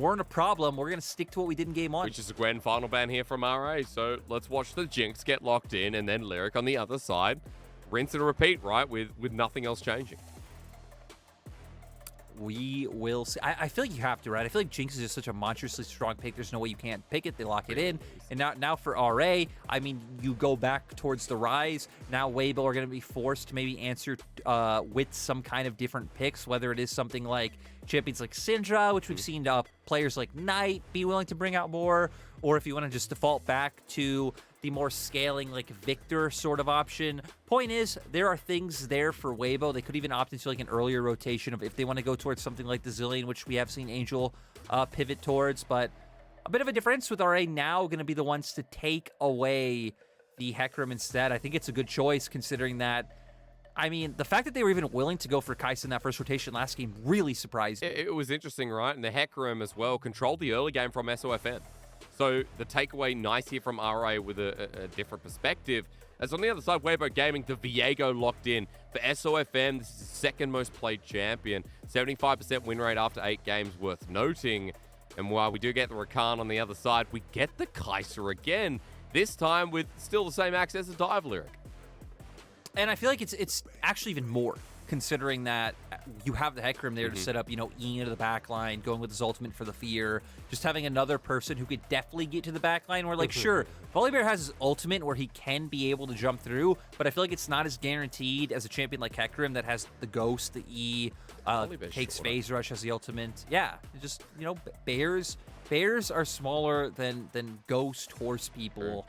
weren't a problem. We're going to stick to what we did in game 1. Which is a grand final ban here from RA. So let's watch the Jinx get locked in, and then Lyric on the other side. Rinse and repeat, right? With nothing else changing. We will see. I feel like you have to, right? I feel like Jinx is just such a monstrously strong pick. There's no way you can't pick it. They lock it in. And now for RA, I mean, you go back towards the Ryze. Now Weibo are going to be forced to maybe answer with some kind of different picks, whether it is something like champions like Syndra, which we've seen players like Knight be willing to bring out more, or if you want to just default back to the more scaling like Victor sort of option. Point is, there are things there for Weibo. They could even opt into like an earlier rotation of if they want to go towards something like the Zillion, which we have seen Angel pivot towards. But a bit of a difference with RA now going to be the ones to take away the Hecarim instead. I think it's a good choice considering that, I mean, the fact that they were even willing to go for Kaisa in that first rotation last game really surprised me. It was interesting, right? And the Hecarim as well controlled the early game from SofM. So the takeaway nice here from RA with a different perspective. As on the other side, Weibo Gaming, the Viego locked in. For SofM, this is the second most played champion. 75% win rate after 8 games, worth noting. And while we do get the Rakan on the other side, we get the Kaisa again. This time with still the same access as Dive Lyric. And I feel like it's actually even more, considering that you have the Hecarim there to set up, E into the back line, going with his ultimate for the fear, just having another person who could definitely get to the back line. Where, like, sure, Volibear has his ultimate where he can be able to jump through, but I feel like it's not as guaranteed as a champion like Hecarim that has the Ghost, the E, takes Phase Rush as the ultimate. Yeah, just, bears are smaller than Ghost horse people.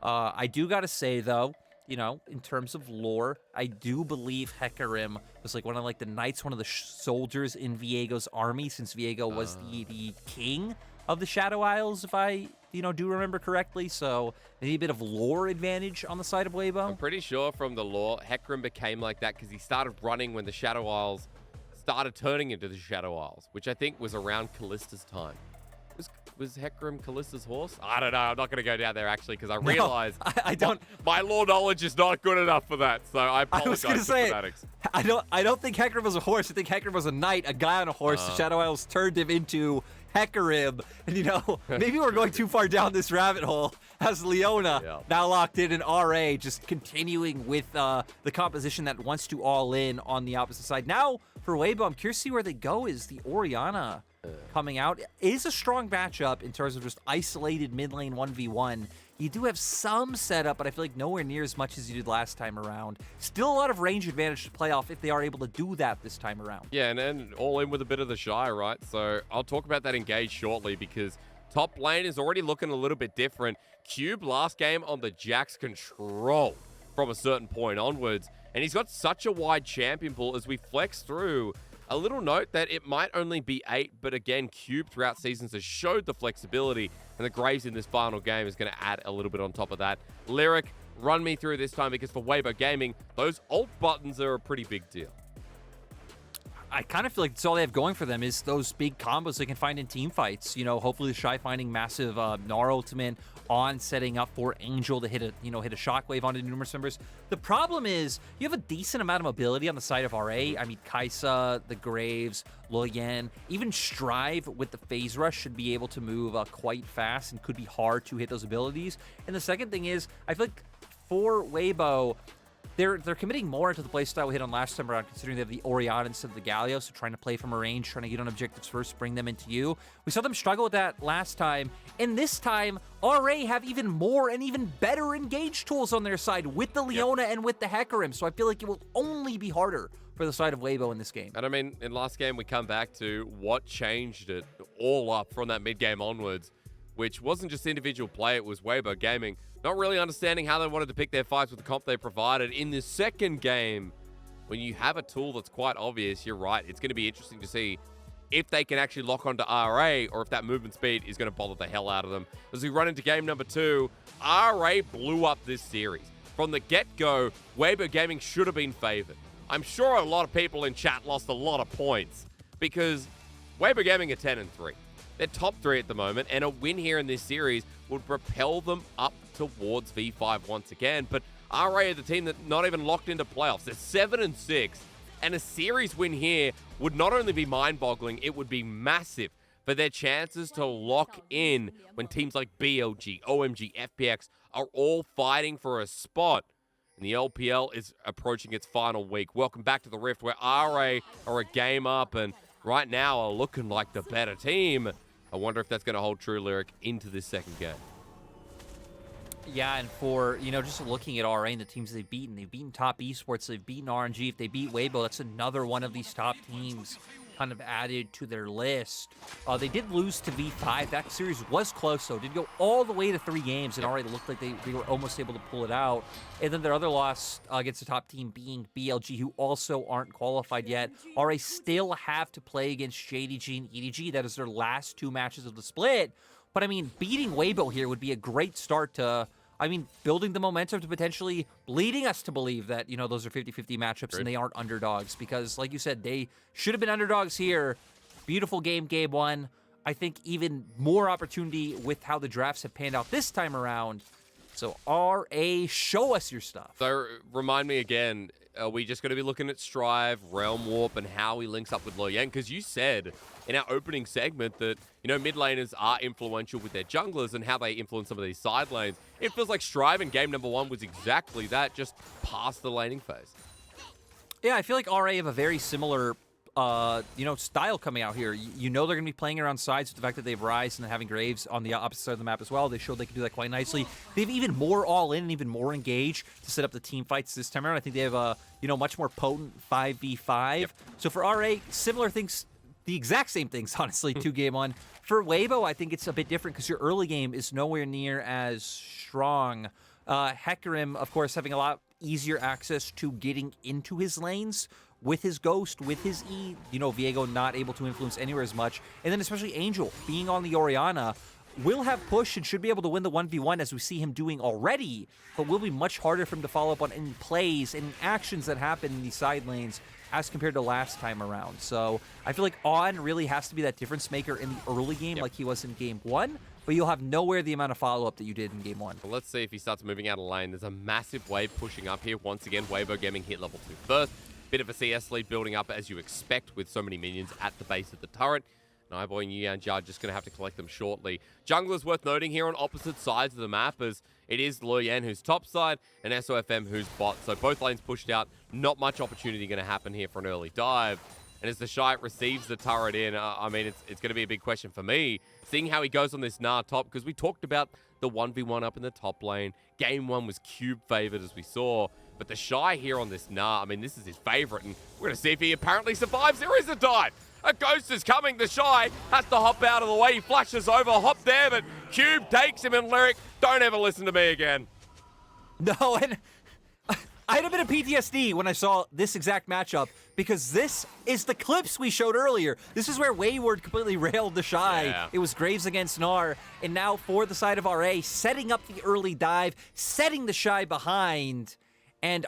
I do gotta say, though, in terms of lore, I do believe Hecarim was like one of the knights, one of the soldiers in Viego's army, since Viego was the king of the Shadow Isles, if I do remember correctly. So maybe a bit of lore advantage on the side of Weibo. I'm pretty sure from the lore, Hecarim became like that because he started running when the Shadow Isles started turning into the Shadow Isles, which I think was around Callista's time. Was Hecarim Callista's horse? I don't know. I'm not going to go down there, actually, because I realize I don't. My lore knowledge is not good enough for that, so I apologize I was for fanatics. I don't think Hecarim was a horse. I think Hecarim was a knight, a guy on a horse. The Shadow Isles turned him into Hecarim. And, maybe we're going too far down this rabbit hole as Leona now locked in, and RA just continuing with the composition that wants to all in on the opposite side. Now, for Weibo, I'm curious to see where they go. Is the Orianna coming out? It is a strong matchup in terms of just isolated mid lane 1v1. You do have some setup, but I feel like nowhere near as much as you did last time around. Still a lot of range advantage to play off if they are able to do that this time around. Yeah, and then all in with a bit of TheShy, right? So I'll talk about that engage shortly because top lane is already looking a little bit different. Cube last game on the Jax control from a certain point onwards, and he's got such a wide champion pool as we flex through. A little note that it might only be 8, but again, Cube throughout seasons has showed the flexibility, and the Graves in this final game is going to add a little bit on top of that. Lyric, run me through this time, because for Weibo Gaming, those ult buttons are a pretty big deal. I kind of feel like that's all they have going for them is those big combos they can find in team fights. Hopefully TheShy finding massive Gnar ultimate on, setting up for Angel to hit a shockwave onto numerous members. The problem is you have a decent amount of mobility on the side of RA. I mean, Kaisa, the Graves, Leyan, even Strive with the phase rush should be able to move quite fast and could be hard to hit those abilities. And the second thing is, I feel like for Weibo, they're committing more into the playstyle we hit on last time around, considering they have the Orianna instead of the Galio, so trying to play from a range, trying to get on objectives first, bring them into you. We saw them struggle with that last time, and this time, RA have even more and even better engage tools on their side with the Leona and with the Hecarim, so I feel like it will only be harder for the side of Weibo in this game. And I mean, in last game, we come back to what changed it all up from that mid-game onwards, which wasn't just individual play, it was Weibo Gaming not really understanding how they wanted to pick their fights with the comp they provided. In the second game, when you have a tool that's quite obvious, you're right, it's going to be interesting to see if they can actually lock onto RA or if that movement speed is going to bother the hell out of them. As we run into game number 2, RA blew up this series. From the get-go, Weibo Gaming should have been favored. I'm sure a lot of people in chat lost a lot of points because Weibo Gaming are 10-3. They're top 3 at the moment, and a win here in this series would propel them up towards V5 once again. But RA are the team that not even locked into playoffs. They're 7-6, and a series win here would not only be mind-boggling, it would be massive for their chances to lock in when teams like BLG, OMG, FPX are all fighting for a spot. And the LPL is approaching its final week. Welcome back to the Rift, where RA are a game up and right now are looking like the better team. I wonder if that's going to hold true, Lyric, into this second game. Yeah, and for, just looking at RA and the teams they've beaten top esports, they've beaten RNG. If they beat Weibo, that's another one of these top teams kind of added to their list. They did lose to V5. That series was close, though. Did go all the way to 3 games, and already looked like they were almost able to pull it out. And then their other loss against the top team being BLG, who also aren't qualified yet. RA still have to play against JDG and EDG. That is their last 2 matches of the split. But, I mean, beating Weibo here would be a great start to, building the momentum to potentially leading us to believe that, those are 50-50 matchups and they aren't underdogs. Because, like you said, they should have been underdogs here. Beautiful game 1. I think even more opportunity with how the drafts have panned out this time around. So, RA, show us your stuff. So, remind me again, are we just going to be looking at Strive, Realm Warp, and how he links up with Leyan? Because you said in our opening segment that, mid laners are influential with their junglers and how they influence some of these side lanes. It feels like Strive in game number 1 was exactly that, just past the laning phase. Yeah, I feel like RA have a very similar, style coming out here. They're going to be playing around sides with the fact that they have Ryze and having Graves on the opposite side of the map as well. They showed they can do that quite nicely. They've even more all-in and even more engaged to set up the team fights this time around. I think they have a, much more potent 5v5. Yep. So for RA, similar things, the exact same things, honestly, to game 1. For Weibo, I think it's a bit different because your early game is nowhere near as strong. Hecarim, of course, having a lot easier access to getting into his lanes with his Ghost, with his E. Viego not able to influence anywhere as much. And then especially Angel being on the Orianna will have push and should be able to win the 1v1 as we see him doing already, but will be much harder for him to follow up on any plays and actions that happen in these side lanes as compared to last time around. So I feel like On really has to be that difference maker in the early game like he was in game 1, but you'll have nowhere the amount of follow-up that you did in game 1. Well, let's see if he starts moving out of lane. There's a massive wave pushing up here. Once again, Weibo Gaming hit level 2 first. Bit of a CS lead building up as you expect with so many minions at the base of the turret. And iBoy and Leyan are just going to have to collect them shortly. Junglers worth noting here on opposite sides of the map as it is Leyan who's top side and SofM who's bot. So both lanes pushed out. Not much opportunity going to happen here for an early dive. And as TheShy receives the turret in, it's going to be a big question for me, seeing how he goes on this Gnar top, because we talked about the 1v1 up in the top lane. Game 1 was cube favored, as we saw. But TheShy here on this Gnar, this is his favorite, and we're going to see if he apparently survives. There is a dive! A Ghost is coming. TheShy has to hop out of the way. He flashes over, hop there, but Cube takes him, and Lyric, don't ever listen to me again. No, and I had a bit of PTSD when I saw this exact matchup, because this is the clips we showed earlier. This is where Wayward completely railed TheShy. Yeah. It was Graves against Gnar, and now for the side of RA, setting up the early dive, setting TheShy behind. And,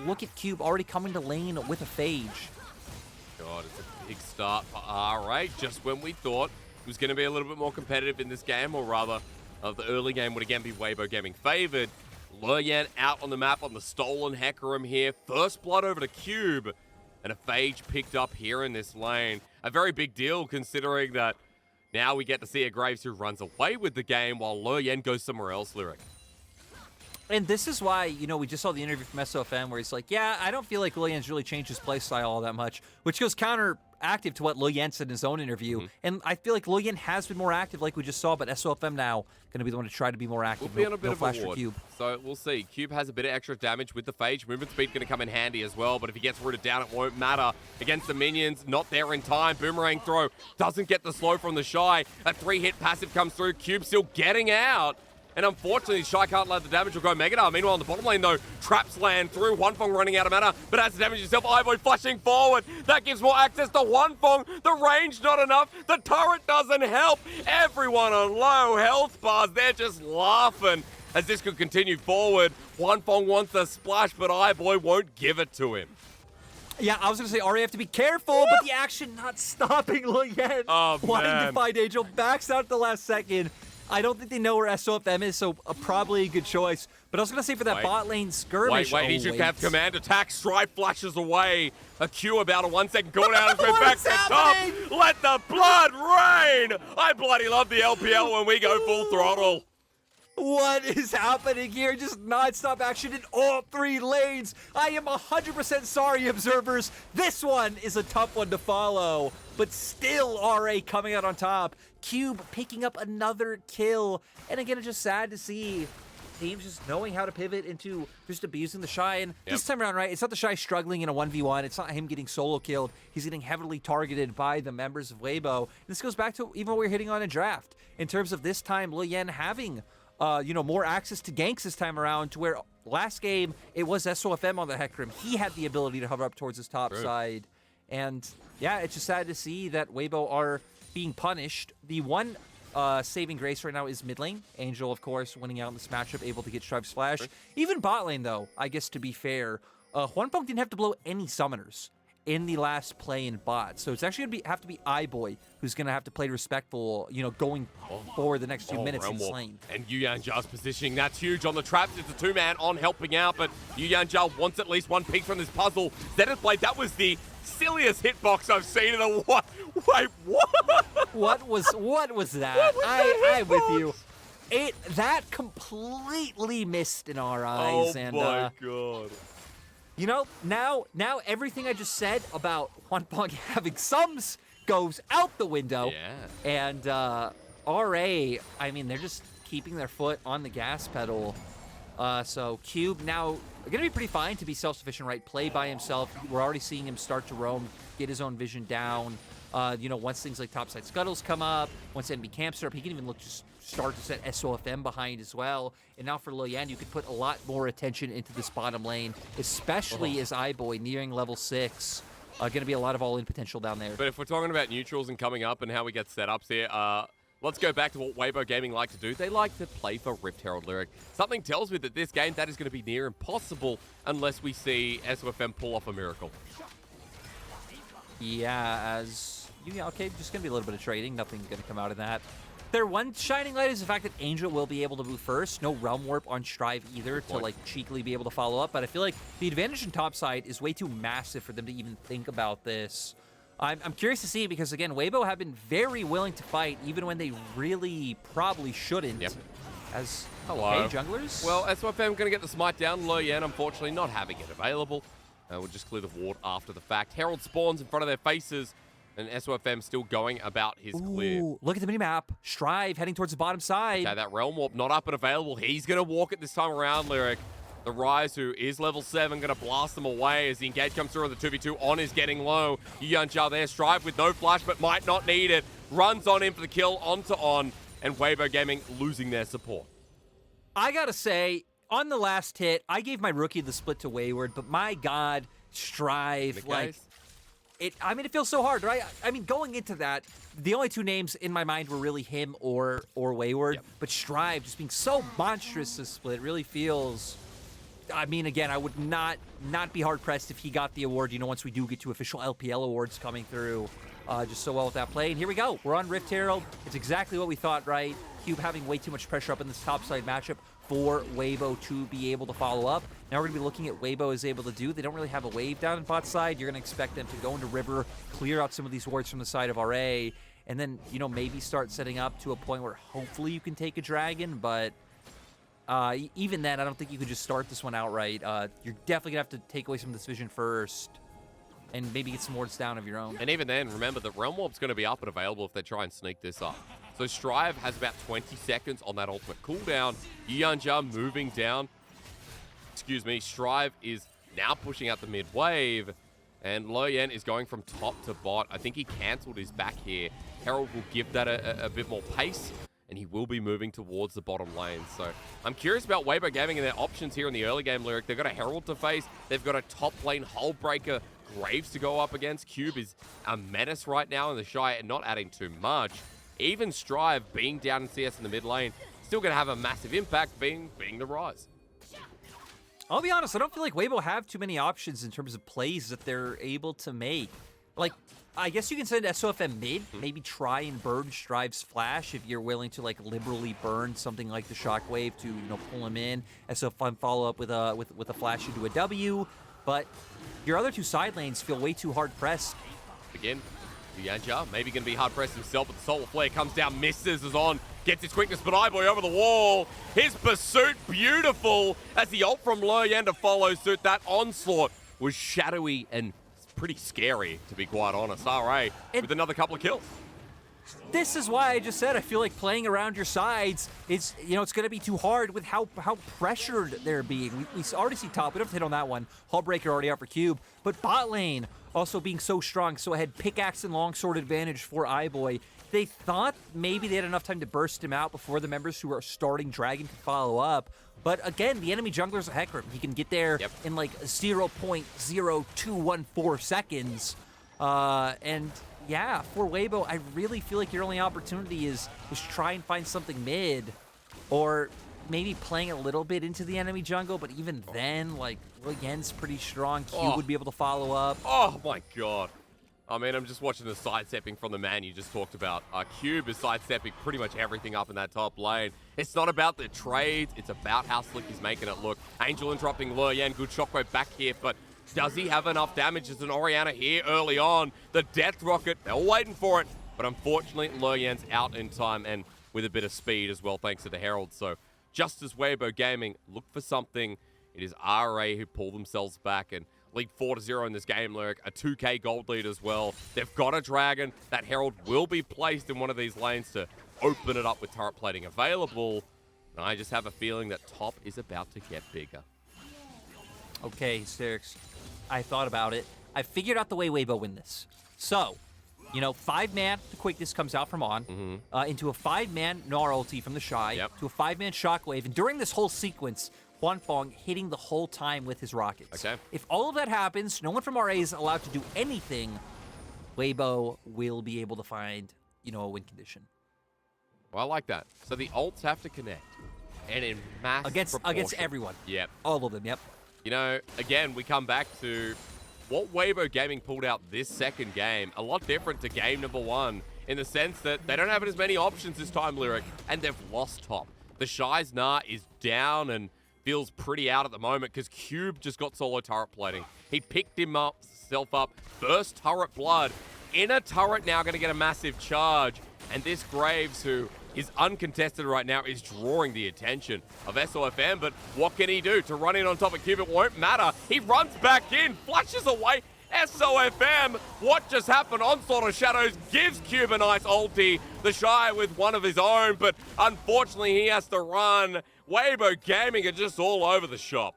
look at Cube already coming to lane with a Phage. God, it's a big start for RA, just when we thought it was going to be a little bit more competitive in this game, or rather, the early game would again be Weibo Gaming favored. Leyan out on the map on the stolen Hecarim here. First blood over to Cube, and a Phage picked up here in this lane. A very big deal considering that now we get to see a Graves who runs away with the game while Leyan goes somewhere else, Lyric. And this is why, we just saw the interview from SofM where he's like, yeah, I don't feel like Leyan's really changed his playstyle all that much, which goes counteractive to what Leyan said in his own interview. And I feel like Leyan has been more active like we just saw, but SofM now going to be the one to try to be more active. We'll be on a bit no of flash a for ward. Cube. So we'll see. Cube has a bit of extra damage with the Phage. Movement speed going to come in handy as well, but if he gets rooted down, it won't matter. Against the minions, not there in time. Boomerang throw doesn't get the slow from TheShy. A 3-hit passive comes through. Cube still getting out. And unfortunately, TheShy can't let the damage will go Mega Gnar. Meanwhile, on the bottom lane, though, traps land through. Huanfeng running out of mana, but has to damage himself. iBoy flashing forward. That gives more access to Huanfeng. The range not enough. The turret doesn't help. Everyone on low health bars. They're just laughing as this could continue forward. Huanfeng wants a splash, but iBoy won't give it to him. Yeah, I was going to say, Ari, have to be careful, but the action not stopping Leyan. Oh, wanting man. to fight Angel. Backs out at the last second. I don't think they know where SofM is, so probably a good choice. But I was going to say for that bot lane skirmish. Wait, he's just have command attack. Strive flashes away. A Q about a 1 second cooldown as we're back to top. Let the blood rain. I bloody love the LPL when we go full throttle. What is happening here? Just non-stop action in all 3 lanes. I am 100% sorry, observers. This one is a tough one to follow, but still RA coming out on top. Cube picking up another kill. And again, it's just sad to see teams just knowing how to pivot into just abusing TheShy. And this time around, right, it's not TheShy struggling in a 1v1. It's not him getting solo killed. He's getting heavily targeted by the members of Weibo. And this goes back to even what we were hitting on in draft. In terms of this time, Leyan having more access to ganks this time around, to where last game it was SofM on the Hecarim. He had the ability to hover up towards his top side. And yeah, it's just sad to see that Weibo are being punished. The one saving grace right now is mid lane. Angel, of course, winning out in this matchup, able to get Strive's flash. Even bot lane, though, I guess to be fair, Huanfeng didn't have to blow any summoners in the last play in bot. So it's actually going to have to be iBoy who's going to have to play respectful, going forward the next few minutes in this lane. And Yuyanja's positioning, that's huge on the traps. It's a 2-man on helping out, but Yuyanja wants at least one piece from this puzzle. Zenith Blade, that was the silliest hitbox I've seen in a while. Wait, what? What was that? I'm with you. That completely missed in our eyes. Oh my god. Now everything I just said about Huanfeng having sums goes out the window. Yeah. And RA, I mean, they're just keeping their foot on the gas pedal. So Cube now going to be pretty fine to be self-sufficient, right? Play by himself. We're already seeing him start to roam, get his own vision down. Once things like topside scuttles come up, once enemy camps are up, he can even just start to set SofM behind as well. And now for Leyan, you could put a lot more attention into this bottom lane, especially as iBoy nearing level 6. Going to be a lot of all-in potential down there. But if we're talking about neutrals and coming up and how we get setups here, let's go back to what Weibo Gaming like to do. They like to play for Rift Herald Lyric. Something tells me that this game, that is going to be near impossible unless we see SofM pull off a miracle. Yeah, okay, just going to be a little bit of trading. Nothing going to come out of that. Their one shining light is the fact that Angel will be able to move first. No Realm Warp on Strive either to cheekily be able to follow up. But I feel like the advantage in topside is way too massive for them to even think about this. I'm curious to see because, again, Weibo have been very willing to fight even when they really probably shouldn't. Yep. Hello. Hey, junglers? Well, SofM going to get the smite down. Leyan, unfortunately, not having it available. We'll just clear the ward after the fact. Herald spawns in front of their faces, and SofM still going about his clear. Look at the minimap. Strive heading towards the bottom side. Okay, that Realm Warp not up and available. He's going to walk it this time around, Lyric. The Ryze, who is level 7, going to blast them away as the engage comes through on the 2v2. On is getting low. Yuyanjia there. Strive with no flash, but might not need it. Runs on in for the kill, onto On, and Weibo Gaming losing their support. I got to say, on the last hit, I gave my rookie the split to Wayward, but my God, Strive, it feels so hard, right? I mean, going into that, the only two names in my mind were really him or Wayward, but Strive just being so monstrous this split really feels... I mean, again, I would not be hard-pressed if he got the award, once we do get to official LPL awards coming through. Just so well with that play. And here we go. We're on Rift Herald. It's exactly what we thought, right? Cube having way too much pressure up in this topside matchup for Weibo to be able to follow up. Now we're going to be looking at what Weibo is able to do. They don't really have a wave down in bot side. You're going to expect them to go into river, clear out some of these wards from the side of RA, and then, maybe start setting up to a point where hopefully you can take a dragon, but... even then, I don't think you could just start this one outright. You're definitely going to have to take away some of this vision first and maybe get some wards down of your own. And even then, remember, the Realm Warp's going to be up and available if they try and sneak this up. So Strive has about 20 seconds on that ultimate cooldown. Yuyanjia moving down. Strive is now pushing out the mid wave. And Leyan is going from top to bot. I think he cancelled his back here. Herald will give that a bit more pace, and he will be moving towards the bottom lane. So I'm curious about Weibo Gaming and their options here in the early game, Lyric. They've got a Herald to face. They've got a top lane Hull Breaker Graves to go up against. Cube is a menace right now in TheShy and not adding too much. Even Strive being down in CS in the mid lane, still going to have a massive impact being the Ryze. I'll be honest, I don't feel like Weibo have too many options in terms of plays that they're able to make. Like, I guess you can send SofM mid, maybe try and burn Strive's flash if you're willing to like liberally burn something like the Shockwave to pull him in. SofM follow up with a flash into a W, but your other two side lanes feel way too hard pressed. Again, Yanja maybe going to be hard pressed himself, but the Solar Flare comes down, misses, is on, gets his quickness, but iBoy over the wall. His pursuit, beautiful, as the ult from Leyan to follow suit. That onslaught was shadowy and pretty scary, to be quite honest. RA with another couple of kills. This is why I just said I feel like playing around your sides is, it's going to be too hard with how pressured they're being. We already see top. We don't have to hit on that one. Hullbreaker already out for Cube. But bot lane also being so strong, so ahead pickaxe and longsword advantage for iBoy. They thought maybe they had enough time to burst him out before the members who are starting Dragon could follow up. But again, the enemy jungler's a Hecarim. He can get there in like 0.0214 seconds. And yeah, for Weibo, I really feel like your only opportunity is try and find something mid, or maybe playing a little bit into the enemy jungle. But even then, like, Leyan's pretty strong. Q would be able to follow up. Oh my god. I mean, I'm just watching the sidestepping from the man you just talked about. Cube is sidestepping pretty much everything up in that top lane. It's not about the trades, it's about how slick he's making it look. Angel interrupting Leyan, good shockwave back here, but does he have enough damage? As an Orianna here early on. The Death Rocket, they're waiting for it, but unfortunately, Leyan's out in time and with a bit of speed as well, thanks to the Herald. So just as Weibo Gaming look for something, it is RA who pull themselves back and lead 4-0 in this game, Lyric. A 2k gold lead as well. They've got a Dragon. That Herald will be placed in one of these lanes to open it up with turret plating available. And I just have a feeling that top is about to get bigger. Okay, Hysterics. I thought about it. I figured out the way Weibo win this. So, 5-man, the quickness comes out from On, into a 5-man Gnar ulti from TheShy, to a 5-man Shockwave, and during this whole sequence, Huanfeng hitting the whole time with his rockets. Okay. If all of that happens, no one from RA is allowed to do anything, Weibo will be able to find, a win condition. Well, I like that. So the ults have to connect. And in mass against everyone. Yep. All of them, yep. Again, we come back to what Weibo Gaming pulled out this second game. A lot different to game number 1 in the sense that they don't have as many options this time, Lyric, and they've lost top. TheShy's Gnar is down and feels pretty out at the moment because Cube just got solo turret plating. He picked himself up, first turret blood. In a turret now going to get a massive charge. And this Graves, who is uncontested right now, is drawing the attention of SofM. But what can he do to run in on top of Cube? It won't matter. He runs back in, flushes away. SofM, what just happened? Onslaught of Shadows gives Cube a nice ulti. TheShy with one of his own, but unfortunately he has to run. Weibo Gaming are just all over the shop.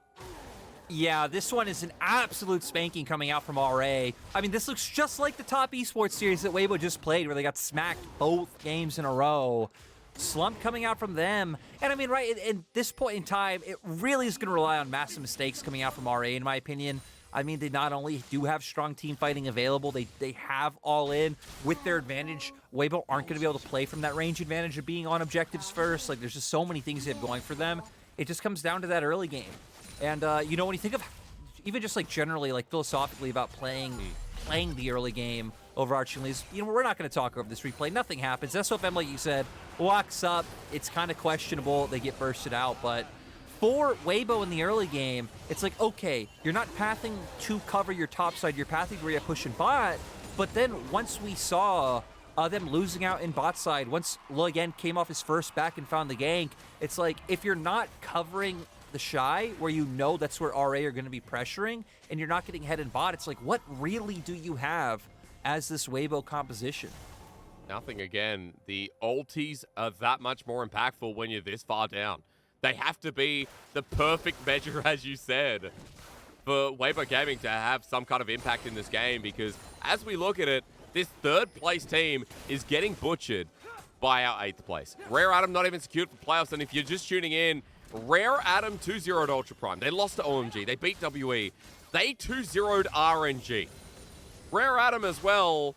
Yeah, this one is an absolute spanking coming out from RA. I mean, this looks just like the top esports series that Weibo just played, where they got smacked both games in a row. Slump coming out from them. And I mean, right, at this point in time, it really is going to rely on massive mistakes coming out from RA, in my opinion. I mean, they not only do have strong team fighting available, they have all in with their advantage. Weibo aren't going to be able to play from that range advantage of being on objectives first. Like, there's just so many things they have going for them. It just comes down to that early game. And, when you think of even just, like, generally, like, philosophically about playing the early game overarchingly, we're not going to talk over this replay. Nothing happens. SofM, like you said, walks up. It's kind of questionable. They get bursted out, but for Weibo in the early game, it's like, okay, you're not pathing to cover your top side, you're pathing where you're pushing bot, but then once we saw them losing out in bot side, once Leyan came off his first back and found the gank, it's like, if you're not covering TheShy, where that's where RA are going to be pressuring, and you're not getting head in bot, it's like, what really do you have as this Weibo composition? Nothing again. The ultis are that much more impactful when you're this far down. They have to be the perfect measure, as you said, for Weibo Gaming to have some kind of impact in this game, because as we look at it, this third place team is getting butchered by our 8th place. Rare Atom not even secured for playoffs, and if you're just tuning in, Rare Atom 2-0'd Ultra Prime. They lost to OMG. They beat WE. They 2-0'd RNG. Rare Atom as well,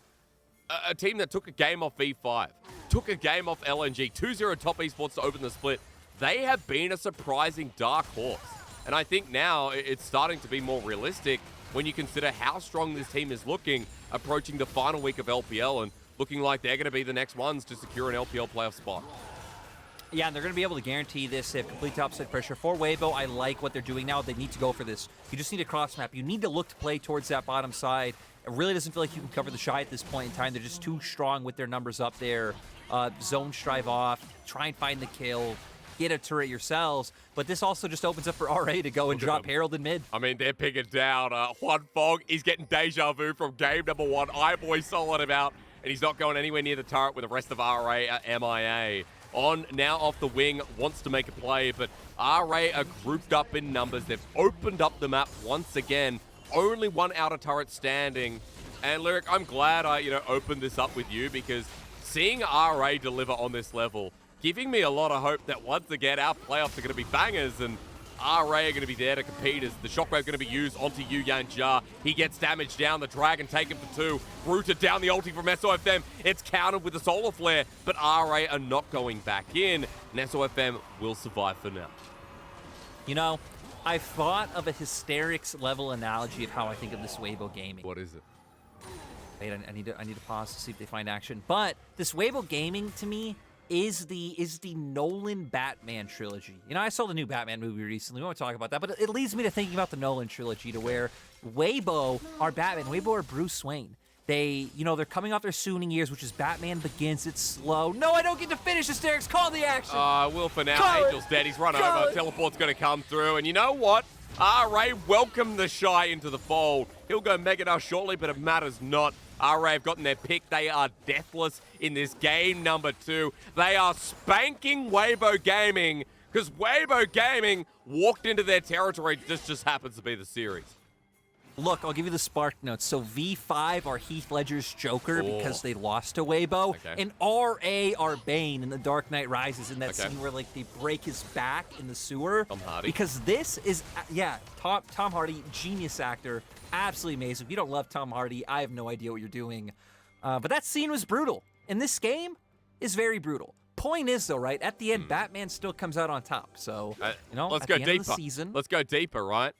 a team that took a game off V5, took a game off LNG, 2-0 top esports to open the split. They have been a surprising dark horse. And I think now it's starting to be more realistic when you consider how strong this team is looking, approaching the final week of LPL and looking like they're going to be the next ones to secure an LPL playoff spot. Yeah, and they're going to be able to guarantee this. They have complete topside pressure. For Weibo, I like what they're doing now. They need to go for this. You just need a cross map. You need to look to play towards that bottom side. It really doesn't feel like you can cover the TheShy at this point in time. They're just too strong with their numbers up there. Zone strive off, try and find the kill, get a turret yourselves. But this also just opens up for RA to go and drop Herald in mid. I mean, they're picking down. Huanfeng is getting deja vu from game number 1. iBoy soloed him out, and he's not going anywhere near the turret with the rest of RA MIA. On now off the wing, wants to make a play, but RA are grouped up in numbers. They've opened up the map once again. Only one outer turret standing. And Lyric, I'm glad I, opened this up with you, because seeing RA deliver on this level, giving me a lot of hope that once again our playoffs are going to be bangers, and RA are going to be there to compete as the shockwave going to be used onto Yuyan. He gets damage down, the dragon taken for 2, rooted down the ulti from SofM. It's countered with the solar flare, but RA are not going back in, and SofM will survive for now. I thought of a Hysterics level analogy of how I think of this Weibo Gaming. What is it? Wait, I need to pause to see if they find action. But this Weibo Gaming to me is the Nolan Batman trilogy. I saw the new Batman movie recently. We won't talk about that, but it leads me to thinking about the Nolan trilogy, to where Weibo are Batman, Weibo are Bruce Wayne. They're coming off their swooning years, which is Batman Begins. It's slow. No, I don't get to finish. Hysterics, call the action. Will for now. Angel's dead. He's run over. Teleport's going to come through. And you know what? RA welcome TheShy into the fold. He'll go Mega now shortly, but it matters not. RA have gotten their pick. They are deathless in this game number 2. They are spanking Weibo Gaming, because Weibo Gaming walked into their territory. This just happens to be the series. Look, I'll give you the spark notes. So V5 are Heath Ledger's Joker because they lost to Weibo. Okay. And RA are Bane in The Dark Knight Rises, in that scene where they break his back in the sewer. Tom Hardy. Because this is, Tom Hardy, genius actor, absolutely amazing. If you don't love Tom Hardy, I have no idea what you're doing. But that scene was brutal. And this game is very brutal. Point is, though, right, at the end, Batman still comes out on top. So, let's at go the end of deeper. the season, Let's go deeper, right?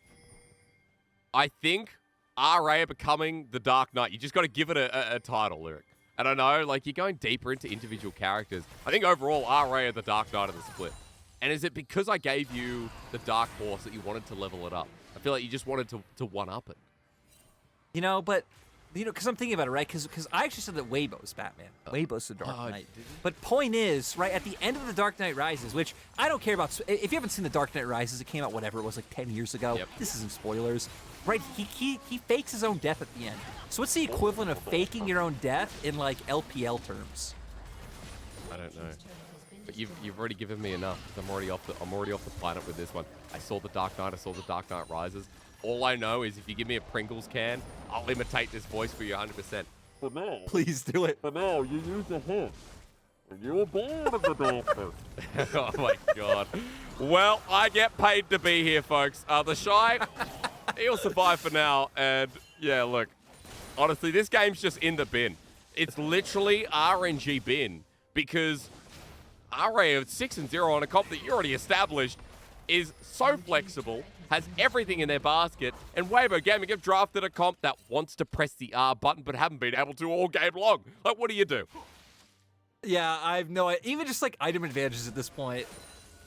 I think RA are becoming the Dark Knight. You just got to give it a title, Lyric. I don't know, you're going deeper into individual characters. I think overall, RA are the Dark Knight of the split. And is it because I gave you the Dark Horse that you wanted to level it up? I feel like you just wanted to one-up it. Because I'm thinking about it, right? Because I actually said that Weibo's Batman. Weibo's the Dark Knight. But point is, right, at the end of The Dark Knight Rises, which I don't care about. If you haven't seen The Dark Knight Rises, it came out, whatever it was, 10 years ago. Yep. This isn't spoilers. Right, he fakes his own death at the end. So what's the equivalent of faking your own death in, LPL terms? I don't know. But you've already given me enough. I'm already off the planet with this one. I saw The Dark Knight. I saw The Dark Knight Rises. All I know is if you give me a Pringles can, I'll imitate this voice for you 100%. For now, Please do it. For now, you use a hint. And you're born of the darkness. Oh my god. Well, I get paid to be here, folks. TheShy, he'll survive for now. And yeah, look, honestly, this game's just in the bin. It's literally RNG bin, because RA of 6-0 on a comp that you already established is so flexible, has everything in their basket, and Weibo Gaming have drafted a comp that wants to press the R button but haven't been able to all game long. What do you do? Yeah, I have no idea. Even just item advantages at this point.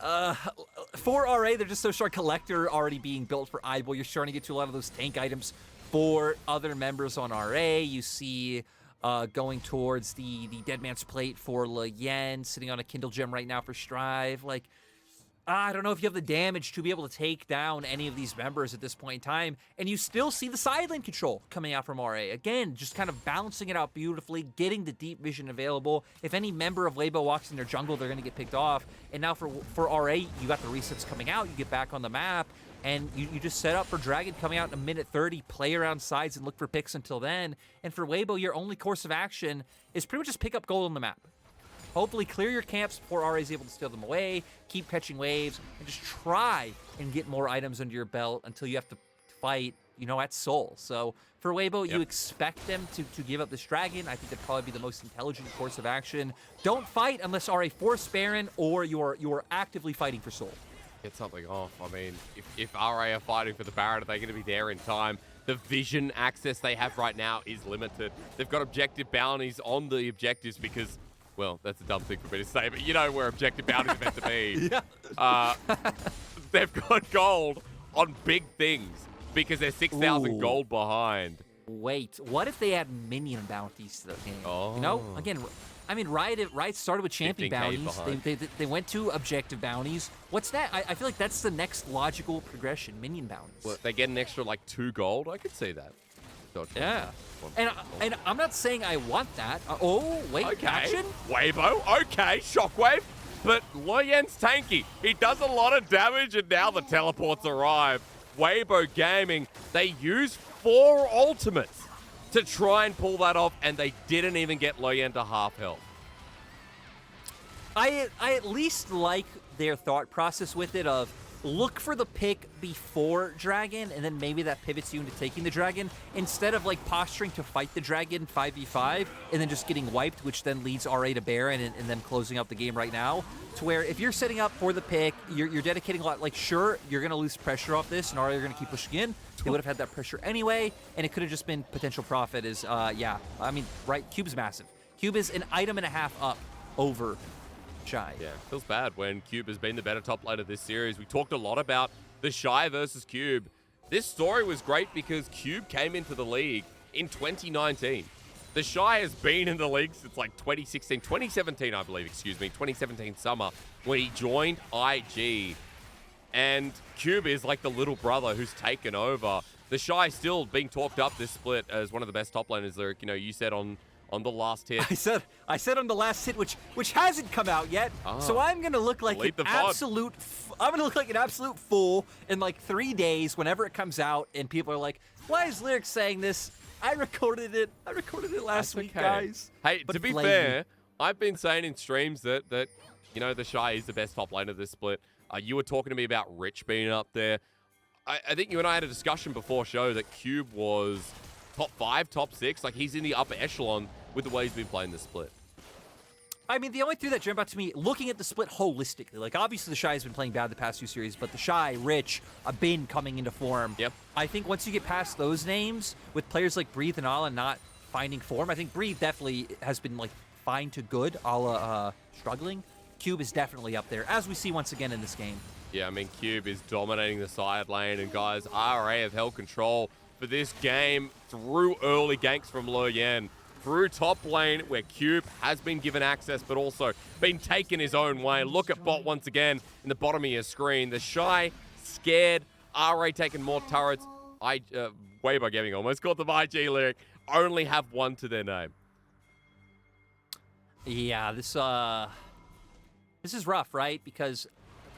For RA, they're just so strong. Collector already being built for iBoy. You're starting to get to a lot of those tank items for other members on RA. You see going towards the Dead Man's Plate for Leyan, sitting on a Kindle Gem right now for Strive. I don't know if you have the damage to be able to take down any of these members at this point in time, and you still see the side lane control coming out from RA. Again, just kind of balancing it out beautifully, getting the deep vision available. If any member of Weibo walks in their jungle, they're going to get picked off. And now for RA, you got the resets coming out, you get back on the map, and you just set up for Dragon coming out in a minute 30, play around sides and look for picks until then. And for Weibo, your only course of action is pretty much just pick up gold on the map. Hopefully clear your camps before RA is able to steal them away, keep catching waves, and just try and get more items under your belt until you have to fight, at Soul. So for Weibo, you expect them to give up this Dragon. I think that'd probably be the most intelligent course of action. Don't fight unless RA force Baron or you're actively fighting for Soul. Get something off. I mean, if RA are fighting for the Baron, are they going to be there in time? The vision access they have right now is limited. They've got objective bounties on the objectives because, well, that's a dumb thing for me to say, but you know where objective bounties are meant to be. Yeah. They've got gold on big things because they're 6,000 gold behind. Wait, what if they add minion bounties to the game? Oh. You know, again, I mean, Riot started with champion 15K bounties. They went to objective bounties. What's that? I feel like that's the next logical progression, minion bounties. Well, they get an extra, like, 2 gold. I could see that. Yeah. And I'm not saying I want that. Oh, wait, Okay. action? Weibo, okay, Shockwave. But Leyan's tanky. He does a lot of damage, and now the teleports arrive. Weibo Gaming, they use 4 ultimates to try and pull that off, and they didn't even get Leyan to half health. I at least like their thought process with it of look for the pick before dragon, and then maybe that pivots you into taking the dragon, instead of like posturing to fight the dragon 5v5 and then just getting wiped, which then leads RA to Baron and them closing out the game right now. To where if you're setting up for the pick, you're dedicating a lot. Like, sure, you're going to lose pressure off this, and RA are going to keep pushing in. They would have had that pressure anyway, and it could have just been potential profit is, yeah. I mean, right, Cube's massive. Cube is an item and a half up over Shy. Yeah, feels bad when Cube has been the better top laner this series. We talked a lot about TheShy versus Cube. This story was great because Cube came into the league in 2019. TheShy has been in the league since like 2017, I believe, 2017 summer, when he joined IG. And Cube is like the little brother who's taken over. TheShy still being talked up this split as one of the best top laners. Lyric, you know, you said on the last hit. I said on the last hit, which hasn't come out yet. So I'm gonna look like an absolute. I'm gonna look like an absolute fool in like 3 days whenever it comes out, and people are like, "Why is Lyric saying this?" I recorded it. Last week, guys. Hey, to be fair, I've been saying in streams that you know TheShy is the best top laner this split. You were talking to me about Rich being up there. I think you and I had a discussion before show that Cube was top 5, top 6. Like, he's in the upper echelon with the way he's been playing this split. I mean, the only 3 that jump out to me, looking at the split holistically, like, obviously TheShy has been playing bad the past 2 series, but TheShy, Rich, Bin coming into form. Yep. I think once you get past those names, with players like Breathe and Ala not finding form, I think Breathe definitely has been, like, fine to good, Ala struggling. Cube is definitely up there, as we see once again in this game. Yeah, I mean, Cube is dominating the side lane, and guys, RA have held control for this game through early ganks from Leyan, through top lane where Cube has been given access but also been taken his own way. Look at bot once again in the bottom of your screen. TheShy scared, RA taking more turrets. Weibo Gaming almost called them IG Lyric, only have 1 to their name. Yeah, this is rough, right? Because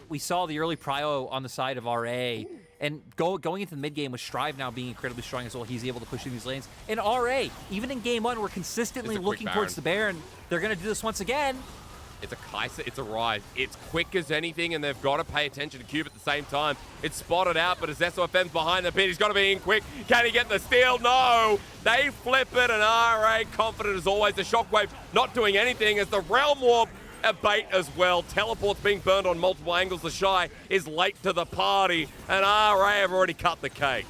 we saw the early prio on the side of RA, and going into the mid game with Strive now being incredibly strong as well, he's able to push in these lanes. And RA, even in game 1, we're consistently looking towards the Baron. They're going to do this once again. It's a Kaisa, it's a Ryze. It's quick as anything, and they've got to pay attention to Cube at the same time. It's spotted out, but as SofM's behind the pit, he's got to be in quick. Can he get the steal? No! They flip it, and RA, confident as always. The Shockwave not doing anything as the Realm Warp a bait as well. Teleport's being burned on multiple angles. TheShy is late to the party, and RA have already cut the cake.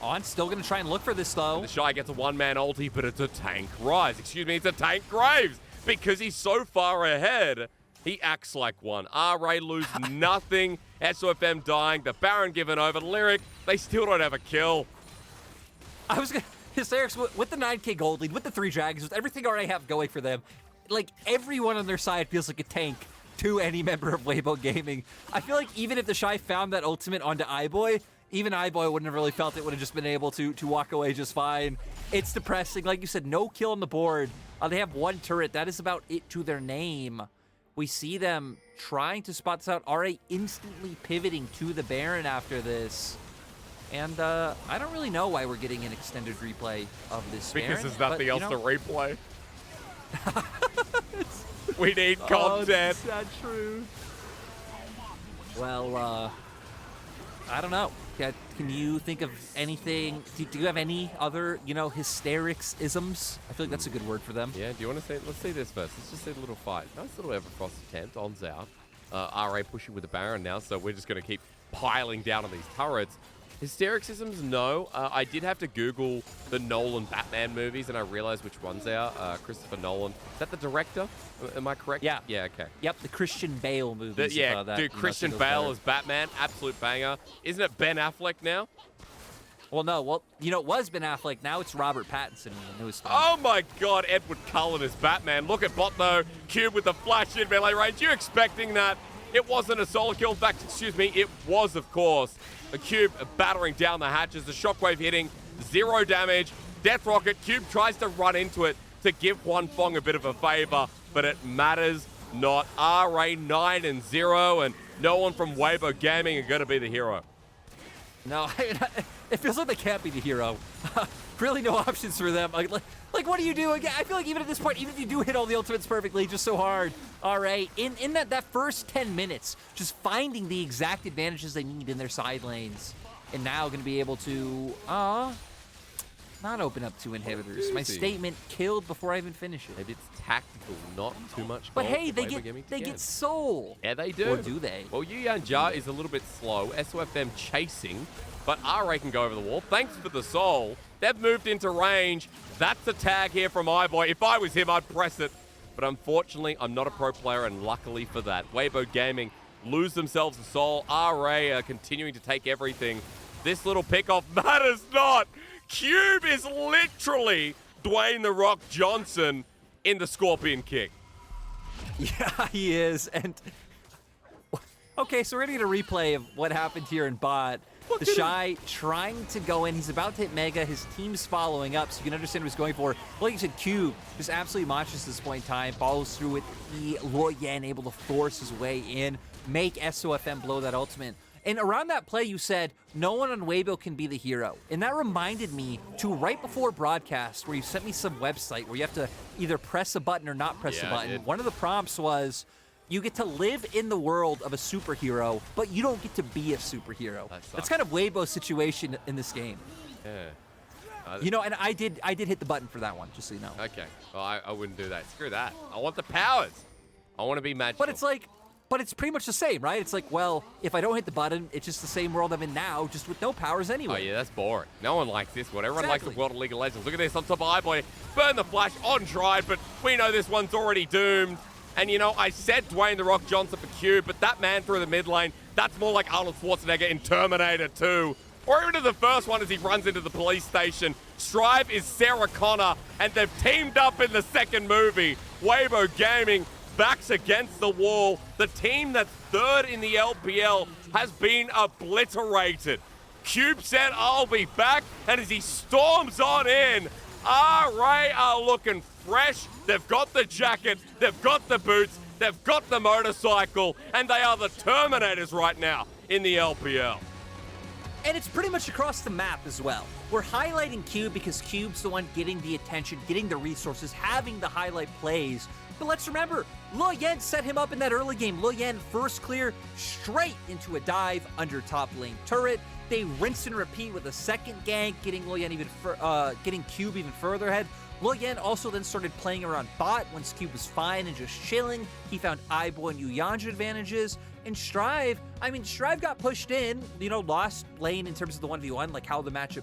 On, still going to try and look for this, though. TheShy gets a one-man ulti, but it's a tank Ryze. Excuse me, it's a tank Graves. Because he's so far ahead, he acts like one. RA lose nothing. SofM dying. The Baron given over. Lyric, they still don't have a kill. I was going to... Hysterics, with the 9k gold lead, with the 3 dragons, with everything RA have going for them, like, everyone on their side feels like a tank to any member of Weibo Gaming. I feel like even if TheShy found that ultimate onto iBoy, even iBoy wouldn't have really felt it, would have just been able to walk away just fine. It's depressing. Like you said, no kill on the board. They have 1 turret. That is about it to their name. We see them trying to spot this out. RA instantly pivoting to the Baron after this. And I don't really know why we're getting an extended replay of this Baron. Because there's nothing else to replay. We need content. Is that true? Well, I don't know. Can you think of anything? Do you have any other, hysterics isms? I feel like that's a good word for them. Yeah, do you want to say, let's see this first. Let's just see the little fight. Nice little Everfrost attempt. On's out. RA pushing with the Baron now, so we're just going to keep piling down on these turrets. Hystericsisms, no. I did have to Google the Nolan Batman movies, and I realized which ones they are. Christopher Nolan. Is that the director? Am I correct? Yeah. Yeah, okay. Yep, the Christian Bale movies. Yeah, that, dude, Christian Bale as Batman. Absolute banger. Isn't it Ben Affleck now? Well, no. Well, it was Ben Affleck. Now it's Robert Pattinson in the newest one. Oh my god, Edward Cullen as Batman. Look at Bot, though. Cube with the flash in melee range. You expecting that? It wasn't a solo kill. In fact, excuse me, it was, of course. A Cube battering down the hatches. The shockwave hitting. 0 damage. Death Rocket. Cube tries to run into it to give Huanfeng a bit of a favor, but it matters not. RA 9-0, and no one from Weibo Gaming are going to be the hero. No, it feels like they can't be the hero. Really no options for them. Like, what do you do? Again, I feel like even at this point, even if you do hit all the ultimates perfectly, just so hard. All right, in that first 10 minutes, just finding the exact advantages they need in their side lanes. And now going to be able to, not open up 2 inhibitors. My statement killed before I even finish it. Maybe it's tactical, not too much. But hey, they get soul. Yeah, they do. Or do they? Well, Yuyanjar is a little bit slow. SofM chasing, but RA can go over the wall. Thanks for the soul. They've moved into range. That's a tag here from iBoy. If I was him, I'd press it. But unfortunately, I'm not a pro player, and luckily for that, Weibo Gaming lose themselves a soul. RA are continuing to take everything. This little pickoff matters not. Cube is literally Dwayne "The Rock" Johnson in the Scorpion Kick. Yeah, he is. And okay, so we're gonna get a replay of what happened here in bot. TheShy trying to go in. He's about to hit Mega. His team's following up, so you can understand what he's going for. Like you said, Cube just absolutely monstrous at this point in time. Follows through with Leyan, able to force his way in, make SofM blow that ultimate. And around that play, you said, no one on Weibo can be the hero. And that reminded me to right before broadcast, where you sent me some website where you have to either press a button or not press a button. One of the prompts was, you get to live in the world of a superhero, but you don't get to be a superhero. That's kind of Weibo's situation in this game. Yeah. And I did hit the button for that one, just so you know. Okay. Well, I wouldn't do that. Screw that. I want the powers. I want to be magical. But it's pretty much the same, right? It's like, well, if I don't hit the button, it's just the same world I'm in now, just with no powers anyway. Oh, yeah, that's boring. No one likes this one. Everyone likes the world of League of Legends. Look at this on top of iBoy. Burn the flash on tried, but we know this one's already doomed. And, I said Dwayne "The Rock" Johnson for Cube, but that man through the mid lane, that's more like Arnold Schwarzenegger in Terminator 2. Or even to the first one as he runs into the police station. Strive is Sarah Connor, and they've teamed up in the second movie. Weibo Gaming backs against the wall. The team that's third in the LPL has been obliterated. Cube said, I'll be back, and as he storms on in, RA are looking fresh. They've got the jacket, they've got the boots, they've got the motorcycle, and they are the Terminators right now in the LPL. And it's pretty much across the map as well. We're highlighting Cube because Cube's the one getting the attention, getting the resources, having the highlight plays. But let's remember, Leyan set him up in that early game. Leyan first clear straight into a dive under top lane turret. They rinse and repeat with a second gank, getting getting Cube even further ahead. Leyan also then started playing around bot once Cube was fine and just chilling. He found iBoy and Yuyanjar advantages. And Strive got pushed in, lost lane in terms of the 1v1, like how the matchup